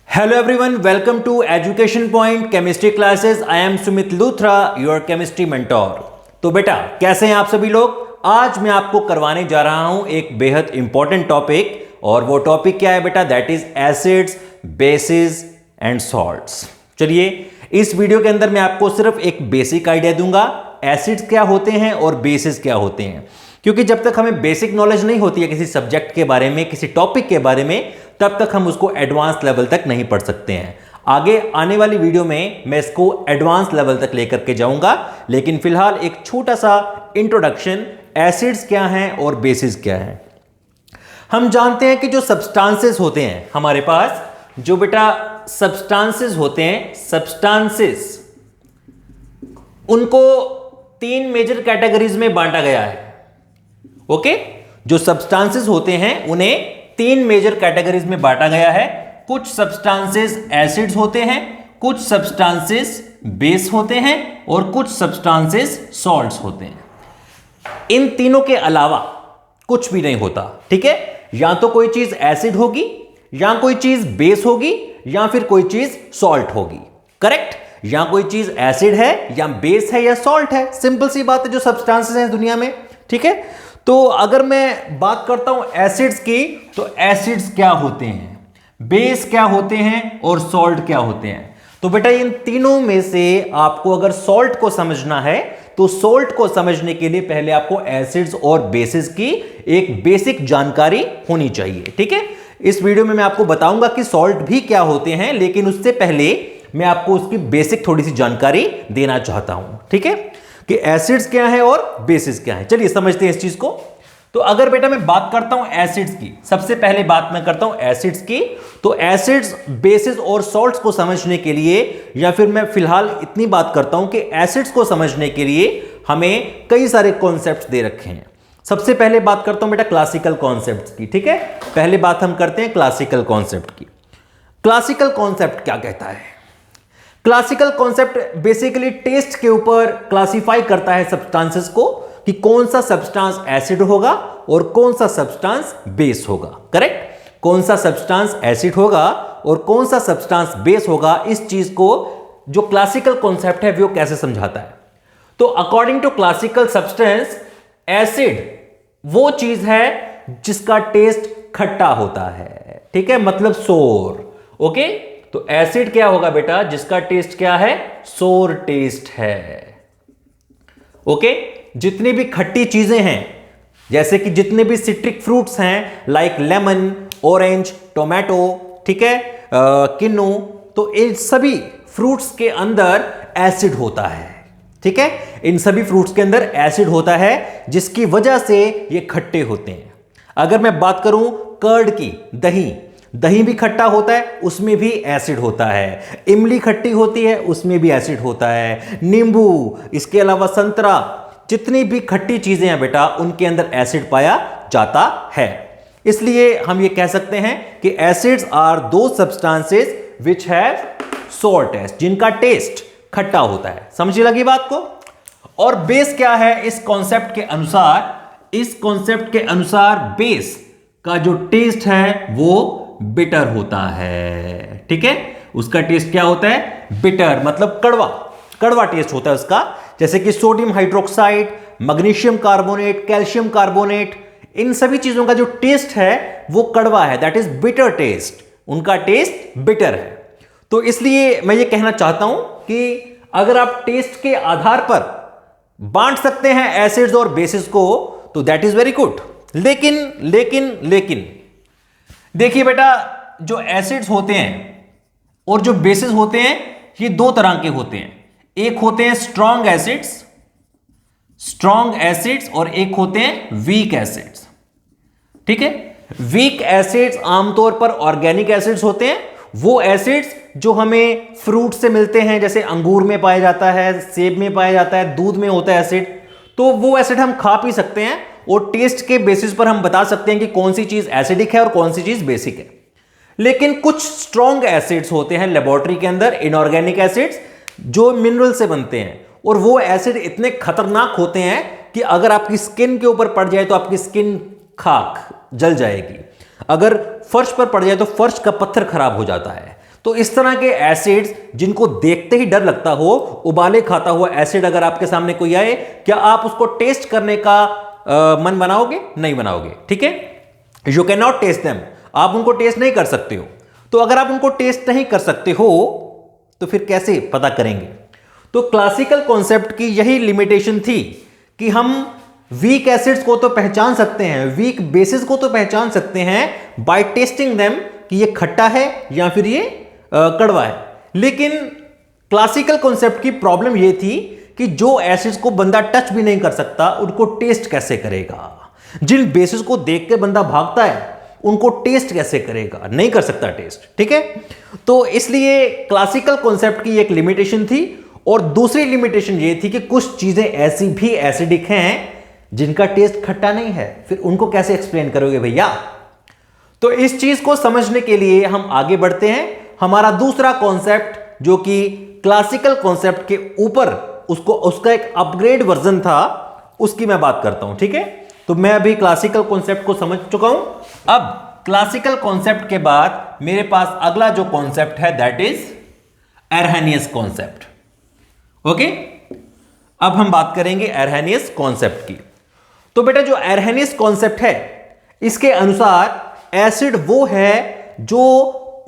Hello everyone, welcome to Education Point Chemistry Classes. I am Sumit Luthra, your chemistry mentor. तो बेटा कैसे हैं आप सभी लोग। आज मैं आपको करवाने जा रहा हूं एक बेहद इंपॉर्टेंट टॉपिक, और वो टॉपिक क्या है बेटा, that is acids, basis and salts. चलिए इस वीडियो के अंदर मैं आपको सिर्फ एक बेसिक आइडिया दूंगा, एसिड्स क्या होते हैं और बेसिस क्या होते हैं। क्योंकि जब तक हमें बेसिक नॉलेज नहीं होती है किसी सब्जेक्ट के बारे में, किसी टॉपिक के बारे में, तब तक हम उसको एडवांस लेवल तक नहीं पढ़ सकते हैं। आगे आने वाली वीडियो में मैं इसको एडवांस लेवल तक लेकर के जाऊंगा, लेकिन फिलहाल एक छोटा सा इंट्रोडक्शन, एसिड्स क्या हैं और बेसिस क्या हैं। हम जानते हैं कि जो सब्सटेंसेस होते हैं हमारे पास, जो बेटा सब्सटेंसेस होते हैं, सब्सटेंसेस, उनको तीन मेजर कैटेगरीज में बांटा गया है। ओके, जो सब्सटेंसेस होते हैं उन्हें तीन मेजर कैटेगरीज में बांटा गया है। कुछ सब्सटेंसेस एसिड्स होते हैं, कुछ सब्सटेंसेस बेस होते हैं और कुछ सब्सटेंसेस सॉल्ट्स होते हैं। इन तीनों के अलावा कुछ भी नहीं होता, ठीक है। या तो कोई चीज एसिड होगी, या कोई चीज बेस होगी, या फिर कोई चीज सॉल्ट होगी। करेक्ट, या कोई चीज एसिड है या बेस है या सॉल्ट है। सिंपल सी बात है, जो सब्सटेंसेस हैं दुनिया में, ठीक है। तो अगर मैं बात करता हूं एसिड्स की, तो एसिड्स क्या होते हैं, बेस क्या होते हैं और सॉल्ट क्या होते हैं। तो बेटा इन तीनों में से आपको अगर सॉल्ट को समझना है, तो सॉल्ट को समझने के लिए पहले आपको एसिड्स और बेसिस की एक बेसिक जानकारी होनी चाहिए, ठीक है। इस वीडियो में मैं आपको बताऊंगा कि सॉल्ट भी क्या होते हैं, लेकिन उससे पहले मैं आपको उसकी बेसिक थोड़ी सी जानकारी देना चाहता हूं, ठीक है, कि एसिड्स क्या है और बेसिस क्या है। चलिए समझते हैं इस चीज को। तो अगर बेटा मैं बात करता हूं एसिड्स की, सबसे पहले बात मैं करता हूं एसिड्स की, तो एसिड्स, बेसिस और सॉल्ट्स को समझने के लिए, या फिर मैं फिलहाल इतनी बात करता हूं कि एसिड्स को समझने के लिए हमें कई सारे कॉन्सेप्ट्स दे रखे हैं। सबसे पहले बात करता हूं बेटा क्लासिकल कॉन्सेप्ट्स की, ठीक है। पहले बात हम करते हैं क्लासिकल कॉन्सेप्ट की। क्लासिकल कॉन्सेप्ट क्या कहता है? क्लासिकल कॉन्सेप्ट बेसिकली टेस्ट के ऊपर क्लासिफाई करता है सब्सटेंसेस को, कि कौन सा सब्सटेंस एसिड होगा और कौन सा सब्सटेंस बेस होगा। करेक्ट, कौन सा सब्सटेंस एसिड होगा और कौन सा सब्सटेंस बेस होगा, इस चीज को जो क्लासिकल कॉन्सेप्ट है वो कैसे समझाता है। तो according to classical substance, acid वो चीज है जिसका टेस्ट खट्टा होता है, ठीक है, मतलब सोर। ओके, तो एसिड क्या होगा बेटा, जिसका टेस्ट क्या है, सोर टेस्ट है। ओके, जितनी भी खट्टी चीजें हैं, जैसे कि जितने भी सिट्रिक फ्रूट्स हैं, लाइक लेमन, ऑरेंज, टोमेटो, ठीक है, किन्नू, तो इन सभी फ्रूट्स के अंदर एसिड होता है, ठीक है। इन सभी फ्रूट्स के अंदर एसिड होता है, जिसकी वजह से ये खट्टे होते हैं। अगर मैं बात करूं कर्ड की, दही, दही भी खट्टा होता है, उसमें भी एसिड होता है। इमली खट्टी होती है, उसमें भी एसिड होता है। नींबू, इसके अलावा संतरा, जितनी भी खट्टी चीजें हैं बेटा, उनके अंदर एसिड पाया जाता है। इसलिए हम ये कह सकते हैं कि एसिड्स आर दो सब्सटेंसेस व्हिच हैव सोर टेस्ट, जिनका टेस्ट खट्टा होता है। समझी लगी बात को। और बेस क्या है इस कॉन्सेप्ट के अनुसार? इस कॉन्सेप्ट के अनुसार बेस का जो टेस्ट है वो बिटर होता है, ठीक है। उसका टेस्ट क्या होता है, बिटर, मतलब कड़वा, कड़वा टेस्ट होता है उसका। जैसे कि sodium hydroxide, magnesium carbonate, calcium carbonate, इन सभी चीजों का जो टेस्ट है वो कड़वा है, दैट इज बिटर टेस्ट। उनका टेस्ट बिटर है। तो इसलिए मैं ये कहना चाहता हूं कि अगर आप टेस्ट के आधार पर बांट सकते हैं एसिड्स और बेसिस को, तो दैट इज वेरी गुड। लेकिन देखिए बेटा, जो एसिड्स होते हैं और जो बेसिस होते हैं, ये दो तरह के होते हैं। एक होते हैं स्ट्रॉन्ग एसिड्स और एक होते हैं वीक एसिड्स, ठीक है। वीक एसिड्स आमतौर पर ऑर्गेनिक एसिड्स होते हैं। वो एसिड्स जो हमें फ्रूट से मिलते हैं, जैसे अंगूर में पाया जाता है, सेब में पाया जाता है, दूध में होता है एसिड, तो वो एसिड हम खा पी सकते हैं, और टेस्ट के बेसिस पर हम बता सकते हैं कि कौन सी चीज एसिडिक है और कौन सी चीज बेसिक है। लेकिन कुछ स्ट्रॉन्ग एसिड्स होते हैं लेबोरेटरी के अंदर, इनऑर्गेनिक एसिड्स, जो मिनरल से बनते हैं, और वो एसिड इतने खतरनाक होते हैं कि अगर आपकी स्किन के ऊपर पड़ जाए तो आपकी स्किन खाक जल जाएगी। अगर फर्श पर पड़ जाए तो फर्श का पत्थर खराब हो जाता है। तो इस तरह के एसिड्स जिनको देखते ही डर लगता हो, उबाले खाता हुआ एसिड अगर आपके सामने कोई आए, क्या आप उसको टेस्ट करने का मन बनाओगे? नहीं बनाओगे, ठीक है। You can not test them, आप उनको टेस्ट नहीं कर सकते हो। तो अगर आप उनको टेस्ट नहीं कर सकते हो तो फिर कैसे पता करेंगे? तो क्लासिकल कॉन्सेप्ट की यही लिमिटेशन थी कि हम वीक एसिड्स को तो पहचान सकते हैं, वीक बेसिस को तो पहचान सकते हैं बाय टेस्टिंग देम कि ये खट्टा है या फिर ये कड़वा है। लेकिन क्लासिकल कॉन्सेप्ट की प्रॉब्लम ये थी कि जो एसिड्स को बंदा टच भी नहीं कर सकता उनको टेस्ट कैसे करेगा? जिन बेसिस को देख के बंदा भागता है उनको टेस्ट कैसे करेगा? नहीं कर सकता टेस्ट, ठीक है। तो इसलिए क्लासिकल कॉन्सेप्ट की एक लिमिटेशन थी। और दूसरी लिमिटेशन ये थी कि कुछ चीजें ऐसी भी एसिडिक हैं जिनका टेस्ट खट्टा नहीं है, फिर उनको कैसे एक्सप्लेन करोगे भैया? तो इस चीज को समझने के लिए हम आगे बढ़ते हैं। हमारा दूसरा कॉन्सेप्ट जो कि क्लासिकल कॉन्सेप्ट के ऊपर उसका एक अपग्रेड वर्जन था, उसकी मैं बात करता हूं, ठीक है। तो मैं अभी क्लासिकल कॉन्सेप्ट को समझ चुका हूं। अब क्लासिकल कॉन्सेप्ट के बाद मेरे पास अगला जो कॉन्सेप्ट है दैट इज एरहेनियस कॉन्सेप्ट। ओके, अब हम बात करेंगे एरहेनियस कॉन्सेप्ट की। तो बेटा जो एरहेनियस कॉन्सेप्ट है इसके अनुसार एसिड वो है जो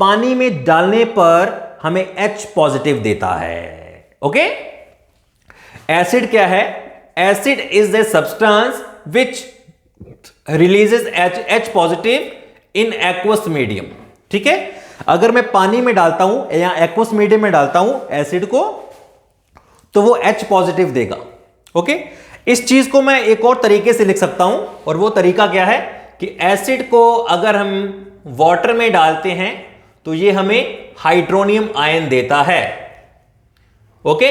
पानी में डालने पर हमें H पॉजिटिव देता है। ओके, एसिड क्या है? Acid is a substance which releases H positive in aqueous medium, ठीक है। अगर मैं पानी में डालता हूं या एक्वस मीडियम में डालता हूं एसिड को तो वो H पॉजिटिव देगा। ओके, इस चीज को मैं एक और तरीके से लिख सकता हूं, और वो तरीका क्या है कि एसिड को अगर हम वाटर में डालते हैं तो ये हमें हाइड्रोनियम आयन देता है, ओके,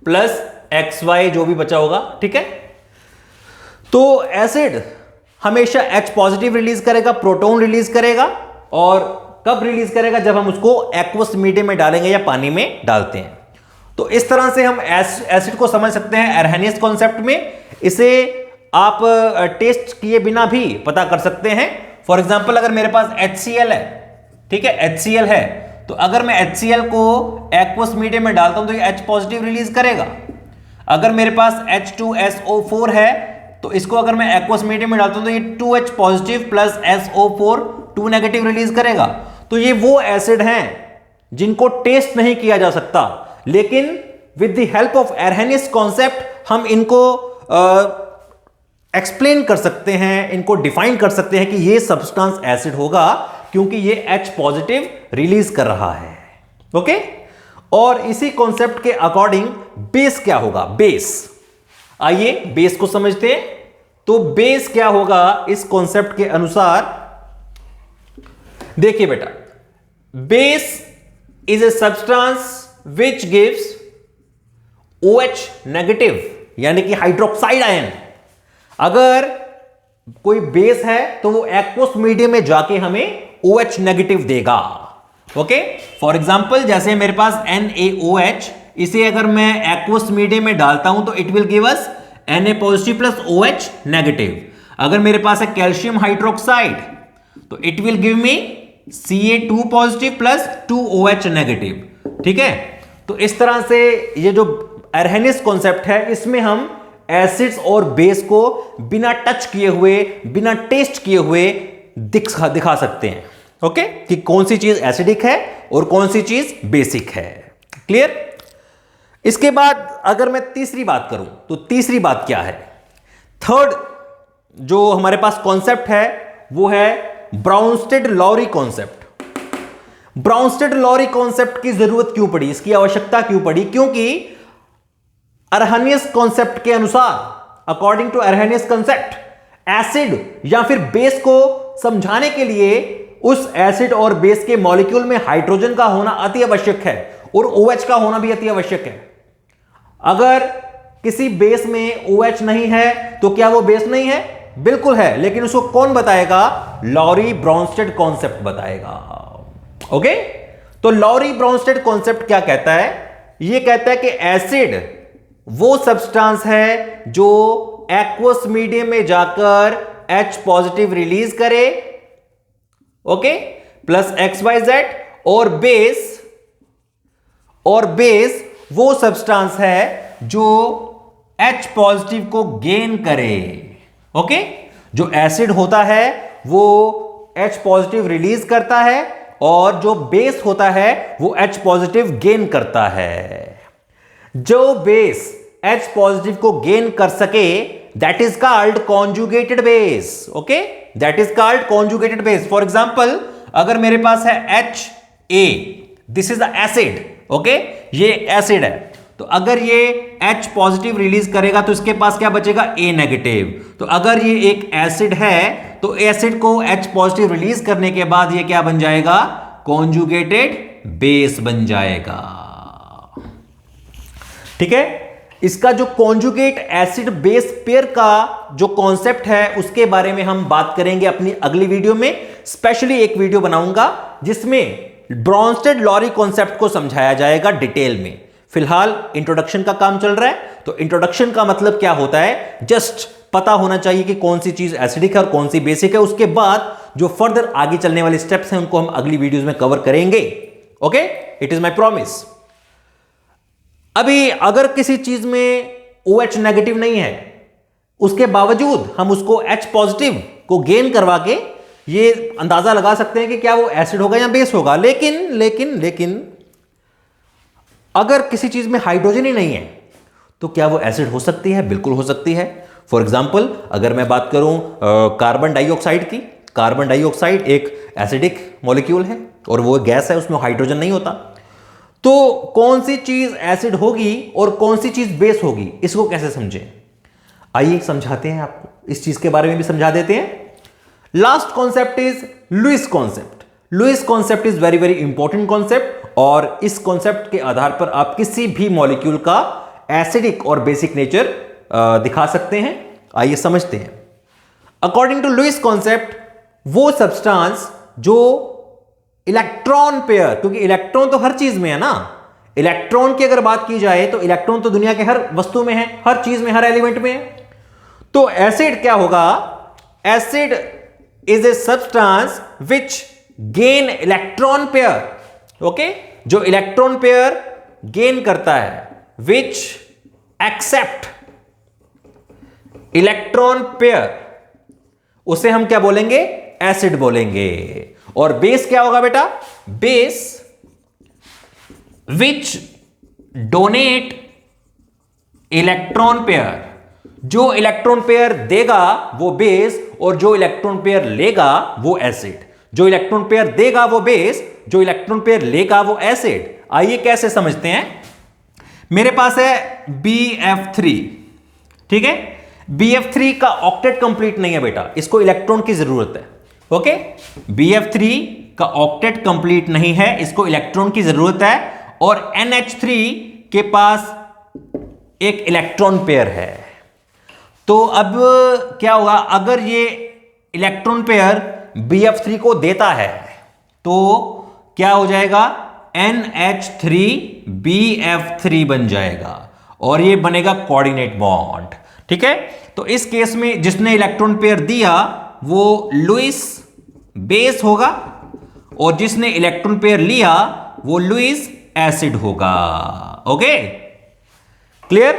प्लस XY जो भी बचा होगा, ठीक है। तो एसिड हमेशा H पॉजिटिव रिलीज करेगा, प्रोटॉन रिलीज करेगा, और कब रिलीज करेगा? जब हम उसको एक्वस मीडियम में डालेंगे या पानी में डालते हैं। तो इस तरह से हम एसिड को समझ सकते हैं एरहेनियस कॉन्सेप्ट में। इसे आप टेस्ट किए बिना भी पता कर सकते हैं। फॉर एग्जांपल अगर मेरे पास HCl है, ठीक है, HCl है, तो अगर मैं HCl को एक्वस मीडियम में डालता हूं तो ये H पॉजिटिव रिलीज करेगा। अगर मेरे पास H2SO4 है तो इसको अगर मैं एक्वस मीडियम में डालता हूं तो ये 2H positive plus SO4 2 negative release करेगा। तो ये वो एसिड हैं जिनको टेस्ट नहीं किया जा सकता, लेकिन with the help of Arrhenius concept हम इनको एक्सप्लेन कर सकते हैं, इनको डिफाइन कर सकते हैं कि ये सब्सटेंस एसिड होगा क्योंकि ये H पॉजिटिव रिलीज कर रहा है। ओके, और इसी कॉन्सेप्ट के अकॉर्डिंग बेस क्या होगा? बेस, आइए बेस को समझते हैं। तो बेस क्या होगा इस कॉन्सेप्ट के अनुसार? देखिए बेटा, base is a substance which gives OH negative यानी कि हाइड्रोक्साइड आयन। अगर कोई बेस है तो वो एक्वस मीडियम में जाके हमें OH नेगेटिव देगा। ओके, फॉर एग्जांपल जैसे मेरे पास NaOH, इसे अगर मैं एक्वस मीडियम में डालता हूं तो it will give us Na positive plus OH negative. अगर मेरे पास है कैल्शियम हाइड्रोक्साइड तो it will give me Ca2 positive plus 2OH negative, ठीक है। तो इस तरह से ये जो एरहेनियस कॉन्सेप्ट है इसमें हम एसिड्स और बेस को बिना टच किए हुए, बिना टेस्ट किए हुए दिखा सकते हैं, ओके, कि कौन सी चीज एसिडिक है और कौन सी चीज बेसिक है। क्लियर? इसके बाद अगर मैं तीसरी बात करूं तो तीसरी बात क्या है? थर्ड जो हमारे पास कॉन्सेप्ट है वो है ब्राउनस्टेड-लॉरी कॉन्सेप्ट। ब्राउनस्टेड-लॉरी कॉन्सेप्ट की जरूरत क्यों पड़ी, इसकी आवश्यकता क्यों पड़ी? क्योंकि एरहेनियस कॉन्सेप्ट के अनुसार, अकॉर्डिंग टू एरहेनियस कॉन्सेप्ट, एसिड या फिर बेस को समझाने के लिए उस एसिड और बेस के मॉलिक्यूल में हाइड्रोजन का होना अति आवश्यक है और OH का होना भी अति आवश्यक है। अगर किसी बेस में OH नहीं है तो क्या वो बेस नहीं है? बिल्कुल है, लेकिन उसको कौन बताएगा? लॉरी ब्राउनस्टेड कॉन्सेप्ट बताएगा। ओके, तो लॉरी ब्राउनस्टेड कॉन्सेप्ट क्या कहता है? यह कहता है कि एसिड वो सब्सटेंस है जो एक्वस मीडियम में जाकर H पॉजिटिव रिलीज करे, ओके, प्लस XYZ, और बेस वो सब्सटेंस है जो H पॉजिटिव को गेन करे। ओके, जो एसिड होता है वो H पॉजिटिव रिलीज करता है और जो बेस होता है वो H पॉजिटिव गेन करता है। जो बेस H पॉजिटिव को गेन कर सके that is called conjugated base. Okay, that is called conjugated base. For example, अगर मेरे पास है HA, this is the acid. Okay, ये एसिड है, तो अगर ये H पॉजिटिव रिलीज करेगा तो इसके पास क्या बचेगा, A नेगेटिव। तो अगर ये एक एसिड है तो एसिड को H पॉजिटिव रिलीज करने के बाद ये क्या बन जाएगा, कॉन्जुगेटेड बेस बन जाएगा। ठीक है, इसका जो कॉन्जुगेट एसिड बेस पेयर का जो कॉन्सेप्ट है उसके बारे में हम बात करेंगे अपनी अगली वीडियो में। स्पेशली एक वीडियो बनाऊंगा जिसमें ब्रॉन्स्टेड-लॉरी कॉन्सेप्ट को समझाया जाएगा डिटेल में। फिलहाल इंट्रोडक्शन का काम चल रहा है, तो इंट्रोडक्शन का मतलब क्या होता है, जस्ट पता होना चाहिए कि कौन सी चीज एसिडिक है और कौन सी बेसिक है। उसके बाद जो फर्दर आगे चलने वाले स्टेप्स हैं उनको हम अगली वीडियोस में कवर करेंगे। Okay, it is my promise. अभी अगर किसी चीज में OH नेगेटिव नहीं है, उसके बावजूद हम उसको H पॉजिटिव को गेन करवा के ये अंदाजा लगा सकते हैं कि क्या वो एसिड होगा या बेस होगा। लेकिन अगर किसी चीज में हाइड्रोजन ही नहीं है तो क्या वो एसिड हो सकती है? बिल्कुल हो सकती है। फॉर एग्जाम्पल, अगर मैं बात करूं कार्बन डाइऑक्साइड की, कार्बन डाइऑक्साइड एक एसिडिक मॉलिक्यूल है और वो गैस है, उसमें हाइड्रोजन नहीं होता। तो कौन सी चीज एसिड होगी और कौन सी चीज बेस होगी, इसको कैसे समझें? आइए समझाते हैं आपको, इस चीज के बारे में भी समझा देते हैं। Last concept is Lewis concept. Lewis concept is very very important concept और इस कॉन्सेप्ट के आधार पर आप किसी भी मॉलिक्यूल का एसिडिक और बेसिक नेचर दिखा सकते हैं। आइए समझते हैं। अकॉर्डिंग टू लुईस कॉन्सेप्ट, वो सब्सटेंस जो इलेक्ट्रॉन पेयर, क्योंकि इलेक्ट्रॉन तो हर चीज में है ना, इलेक्ट्रॉन की अगर बात की जाए तो इलेक्ट्रॉन तो दुनिया के हर वस्तु में है, हर चीज में, हर एलिमेंट में है। तो एसिड क्या होगा? Acid is a substance which gain electron pair. Okay, जो इलेक्ट्रॉन पेयर गेन करता है, विच एक्सेप्ट इलेक्ट्रॉन पेयर, उसे हम क्या बोलेंगे? एसिड बोलेंगे। और बेस क्या होगा बेटा? Base which donate electron pair, जो इलेक्ट्रॉन पेयर देगा वो बेस और जो इलेक्ट्रॉन पेयर लेगा वो एसिड। जो इलेक्ट्रॉन पेयर देगा वो बेस, जो इलेक्ट्रॉन पेयर लेगा वो एसिड। आइए कैसे समझते हैं। मेरे पास है BF3, ठीक है। BF3 का ऑक्टेट कंप्लीट नहीं है बेटा, इसको इलेक्ट्रॉन की जरूरत है। ओके, BF3 का ऑक्टेट कंप्लीट नहीं है, इसको इलेक्ट्रॉन की जरूरत है। और NH3 के पास एक इलेक्ट्रॉन पेयर है। तो अब क्या होगा, अगर ये इलेक्ट्रॉन पेयर BF3 को देता है तो क्या हो जाएगा? NH3BF3 बन जाएगा और ये बनेगा कोऑर्डिनेट बॉन्ड। ठीक है, तो इस केस में जिसने इलेक्ट्रॉन पेयर दिया वो लुईस बेस होगा और जिसने इलेक्ट्रॉन पेयर लिया वो लुईस एसिड होगा। Okay, clear?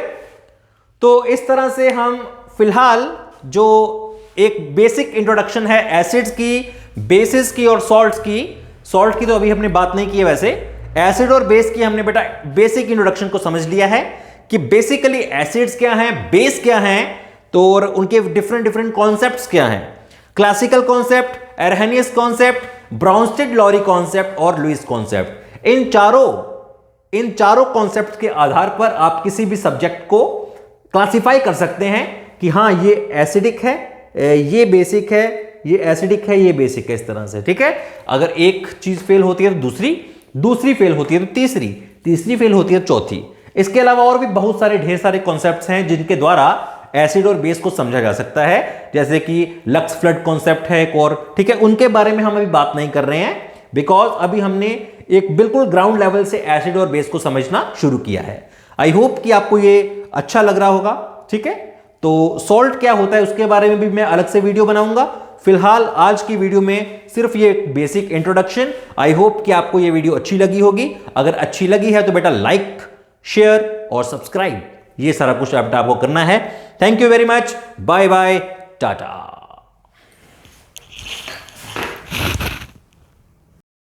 तो इस तरह से हम फिलहाल जो एक बेसिक इंट्रोडक्शन है एसिड्स की, बेसिस की और सॉल्ट्स की, सॉल्ट की तो अभी हमने बात नहीं की है, वैसे एसिड और बेस की हमने बेटा बेसिक इंट्रोडक्शन को समझ लिया है कि बेसिकली एसिड्स क्या हैं, बेस क्या हैं, तो और उनके डिफरेंट डिफरेंट कॉन्सेप्ट्स क्या हैं। क्लासिकल कॉन्सेप्ट, एरहेनियस कॉन्सेप्ट, ब्राउनस्टेड-लॉरी कॉन्सेप्ट और लुईस कॉन्सेप्ट। इन चारों कॉन्सेप्ट के आधार पर आप किसी भी सब्जेक्ट को क्लासिफाई कर सकते हैं कि हाँ ये एसिडिक है, ये बेसिक है, ये एसिडिक है, ये बेसिक है, इस तरह से। ठीक है, अगर एक चीज फेल होती है तो दूसरी फेल होती है तो तीसरी फेल होती है तो चौथी। इसके अलावा और भी बहुत सारे ढेर सारे कॉन्सेप्ट्स हैं जिनके द्वारा एसिड और बेस को समझा जा सकता है, जैसे कि लक्स फ्लड कॉन्सेप्ट है एक और। ठीक है, उनके बारे में हम अभी बात नहीं कर रहे हैं बिकॉज अभी हमने एक बिल्कुल ग्राउंड लेवल से एसिड और बेस को समझना शुरू किया है। आई होप कि आपको ये अच्छा लग रहा होगा। ठीक है, तो सॉल्ट क्या होता है उसके बारे में भी मैं अलग से वीडियो बनाऊंगा। फिलहाल आज की वीडियो में सिर्फ ये बेसिक इंट्रोडक्शन। आई होप कि आपको ये वीडियो अच्छी लगी होगी। अगर अच्छी लगी है तो बेटा लाइक, शेयर और सब्सक्राइब, ये सारा कुछ आपको करना है। Thank you very much. Bye bye, Tata.